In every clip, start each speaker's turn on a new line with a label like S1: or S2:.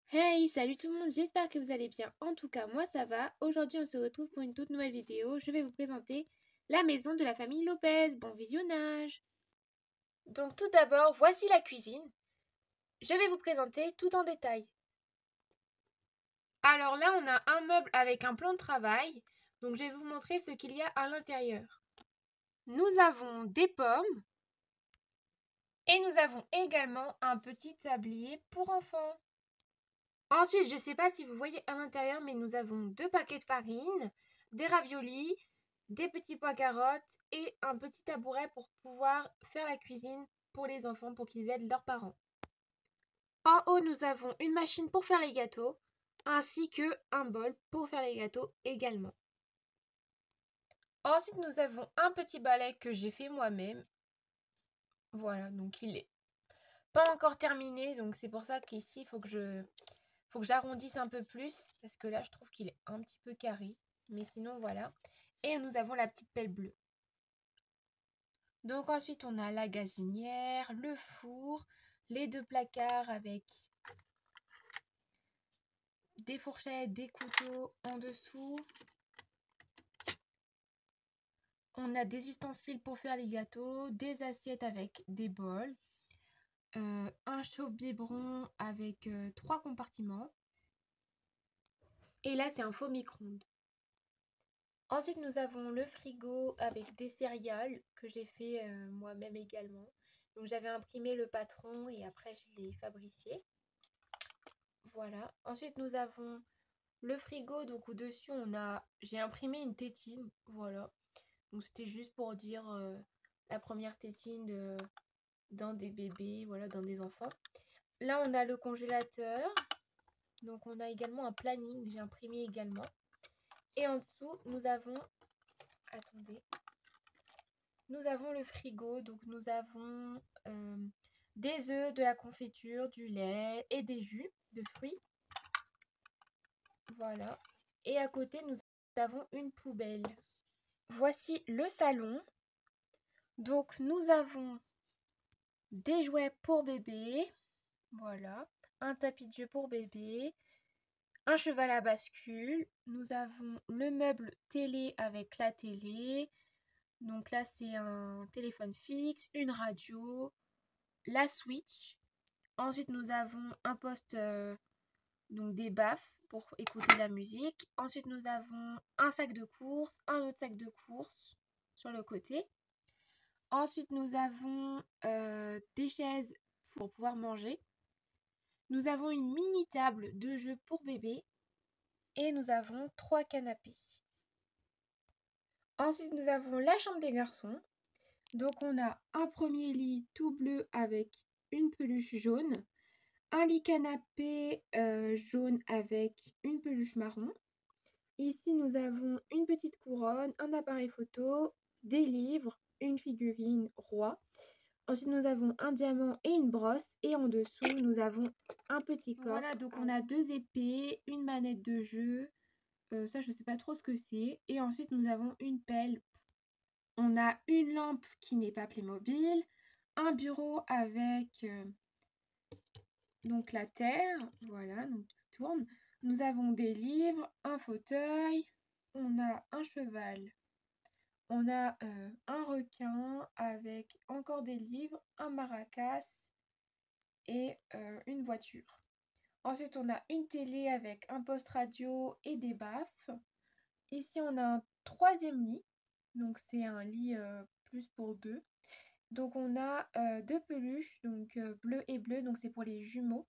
S1: Hey, salut tout le monde, j'espère que vous allez bien. En tout cas, moi ça va. Aujourd'hui, on se retrouve pour une toute nouvelle vidéo. Je vais vous présenter la maison de la famille Lopez. Bon visionnage. Donc tout d'abord, voici la cuisine. Je vais vous présenter tout en détail. Alors là, on a un meuble avec un plan de travail. Donc je vais vous montrer ce qu'il y a à l'intérieur. Nous avons des pommes et nous avons également un petit tablier pour enfants. Ensuite, je ne sais pas si vous voyez à l'intérieur, mais nous avons 2 paquets de farine, des raviolis, des petits pois carottes et un petit tabouret pour pouvoir faire la cuisine pour les enfants pour qu'ils aident leurs parents. En haut, nous avons une machine pour faire les gâteaux ainsi que un bol pour faire les gâteaux également. Ensuite, nous avons un petit balai que j'ai fait moi-même. Voilà, donc il est pas encore terminé, donc c'est pour ça qu'ici, il faut que j'arrondisse un peu plus parce que là, je trouve qu'il est un petit peu carré. Mais sinon, voilà. Et nous avons la petite pelle bleue. Donc ensuite, on a la gazinière, le four, les 2 placards avec des fourchettes, des couteaux en dessous. On a des ustensiles pour faire les gâteaux, des assiettes avec des bols, un chauffe-biberon avec 3 compartiments. Et là, c'est un faux micro-ondes. Ensuite, nous avons le frigo avec des céréales que j'ai fait moi-même également. Donc, j'avais imprimé le patron et après, je l'ai fabriqué. Voilà. Ensuite, nous avons le frigo. Donc, au-dessus, j'ai imprimé une tétine. Voilà. Donc, c'était juste pour dire la première tétine dans des bébés, voilà, dans des enfants. Là, on a le congélateur. Donc, on a également un planning que j'ai imprimé également. Et en dessous, nous avons... Attendez. Nous avons le frigo, donc nous avons des œufs, de la confiture, du lait et des jus de fruits. Voilà. Et à côté, nous avons une poubelle. Voici le salon. Donc nous avons des jouets pour bébé. Voilà. Un tapis de jeu pour bébé. Un cheval à bascule. Nous avons le meuble télé avec la télé. Donc là, c'est un téléphone fixe, une radio, la Switch. Ensuite, nous avons un poste, donc des baffes pour écouter de la musique. Ensuite, nous avons un sac de course, un autre sac de course sur le côté. Ensuite, nous avons des chaises pour pouvoir manger. Nous avons une mini table de jeu pour bébé. Et nous avons 3 canapés. Ensuite, nous avons la chambre des garçons. Donc, on a un premier lit tout bleu avec une peluche jaune. Un lit canapé jaune avec une peluche marron. Ici, nous avons une petite couronne, un appareil photo, des livres, une figurine roi. Ensuite, nous avons un diamant et une brosse. Et en dessous, nous avons un petit coffre. Voilà, donc on a 2 épées, une manette de jeu. Ça, je sais pas trop ce que c'est. Et ensuite, nous avons une pelle. On a une lampe qui n'est pas Playmobil. Un bureau avec... donc la terre, voilà, donc qui tourne. Nous avons des livres, un fauteuil, on a un cheval, on a un requin avec encore des livres, un maracas et une voiture. Ensuite, on a une télé avec un poste radio et des baffes. Ici, on a un 3e lit, donc c'est un lit plus pour 2. Donc on a 2 peluches, donc bleu et bleu, donc c'est pour les jumeaux.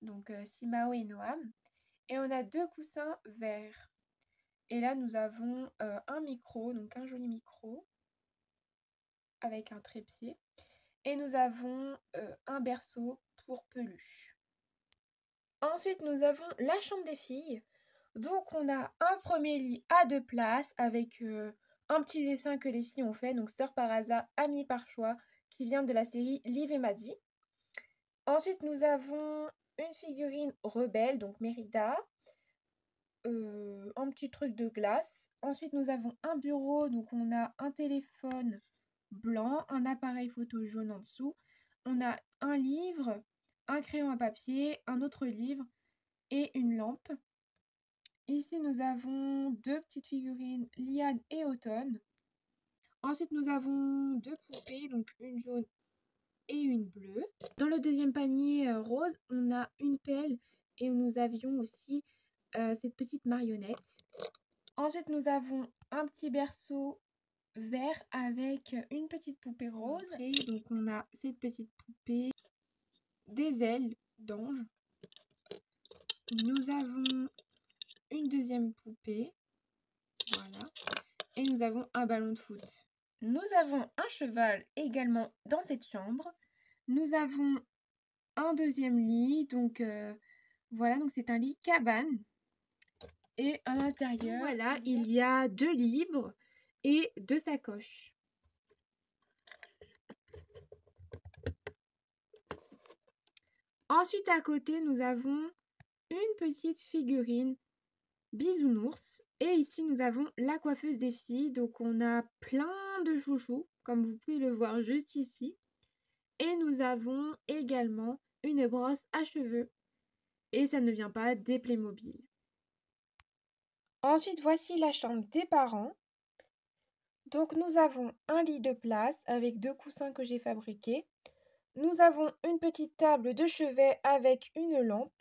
S1: Donc Simao et Noam. Et on a 2 coussins verts. Et là, nous avons un micro, donc un joli micro, avec un trépied. Et nous avons un berceau pour peluche. Ensuite, nous avons la chambre des filles. Donc, on a un premier lit à 2 places avec un petit dessin que les filles ont fait. Donc, Sœur par hasard, Amie par choix, qui vient de la série Liv et Maddie. Ensuite, nous avons une figurine rebelle, donc Mérida. Un petit truc de glace. Ensuite, nous avons un bureau, donc on a un téléphone blanc, un appareil photo jaune en dessous. On a un livre, un crayon à papier, un autre livre et une lampe. Ici, nous avons deux petites figurines, Liane et Automne. Ensuite, nous avons deux poupées, donc une jaune et une bleue. Dans le deuxième panier rose, on a une pelle et nous avions aussi cette petite marionnette. Ensuite, nous avons un petit berceau vert avec une petite poupée rose. Et donc, on a cette petite poupée, des ailes d'ange. Nous avons une deuxième poupée. Voilà. Et nous avons un ballon de foot. Nous avons un cheval également dans cette chambre. Nous avons un deuxième lit. Donc, voilà. Donc, c'est un lit cabane. Et à l'intérieur, voilà, il y a 2 livres et 2 sacoches. Ensuite, à côté, nous avons une petite figurine bisounours. Et ici, nous avons la coiffeuse des filles. Donc, on a plein de chouchous, comme vous pouvez le voir juste ici. Et nous avons également une brosse à cheveux. Et ça ne vient pas des Playmobil. Ensuite, voici la chambre des parents. Donc, nous avons un lit de place avec 2 coussins que j'ai fabriqués. Nous avons une petite table de chevet avec une lampe.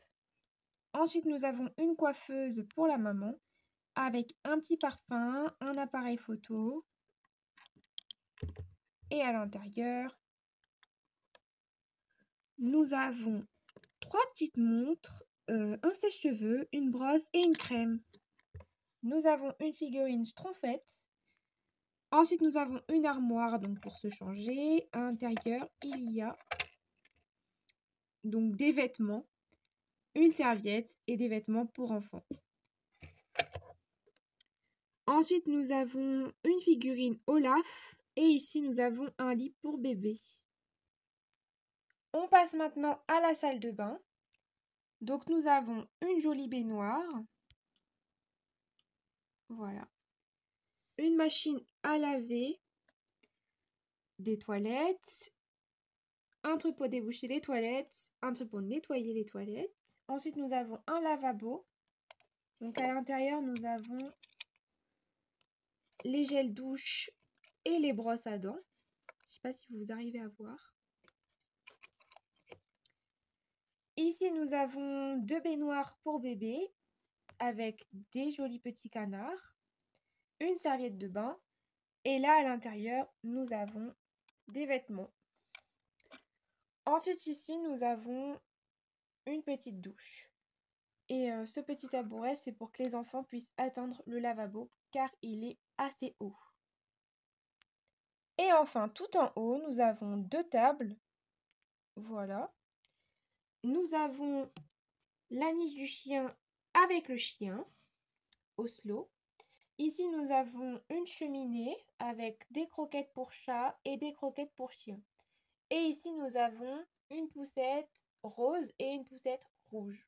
S1: Ensuite, nous avons une coiffeuse pour la maman avec un petit parfum, un appareil photo. Et à l'intérieur, nous avons 3 petites montres, un sèche-cheveux, une brosse et une crème. Nous avons une figurine Schtroumpfette. Ensuite, nous avons une armoire donc pour se changer. À l'intérieur, il y a donc des vêtements, une serviette et des vêtements pour enfants. Ensuite, nous avons une figurine Olaf et ici, nous avons un lit pour bébé. On passe maintenant à la salle de bain. Donc, nous avons une jolie baignoire. Voilà. Une machine à laver, des toilettes, un truc pour déboucher les toilettes, un truc pour nettoyer les toilettes. Ensuite, nous avons un lavabo. Donc, à l'intérieur, nous avons les gels douche et les brosses à dents. Je ne sais pas si vous arrivez à voir. Ici, nous avons 2 baignoires pour bébé avec des jolis petits canards, une serviette de bain et là, à l'intérieur, nous avons des vêtements. Ensuite, ici, nous avons une petite douche. Et ce petit tabouret, c'est pour que les enfants puissent atteindre le lavabo car il est assez haut. Et enfin, tout en haut, nous avons 2 tables. Voilà. Nous avons la niche du chien avec le chien, Oslo. Ici, nous avons une cheminée avec des croquettes pour chat et des croquettes pour chien. Et ici, nous avons une poussette rose et une poussette rouge.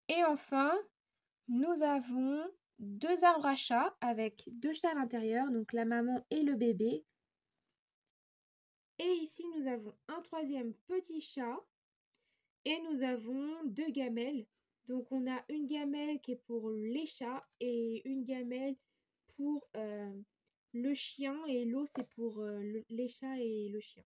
S1: Et enfin, nous avons 2 arbres à chat avec 2 chats à l'intérieur, donc la maman et le bébé. Et ici, nous avons un 3e petit chat. Et nous avons 2 gamelles. Donc, on a une gamelle qui est pour les chats et une gamelle pour le chien. Et l'autre, c'est pour les chats et le chien.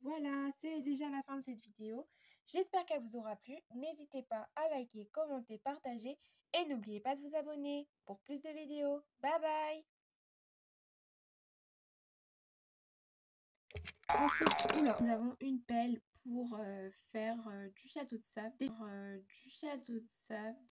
S1: Voilà, c'est déjà la fin de cette vidéo. J'espère qu'elle vous aura plu. N'hésitez pas à liker, commenter, partager. Et n'oubliez pas de vous abonner pour plus de vidéos. Bye bye! Ensuite, nous avons une pelle pour faire du château de sable.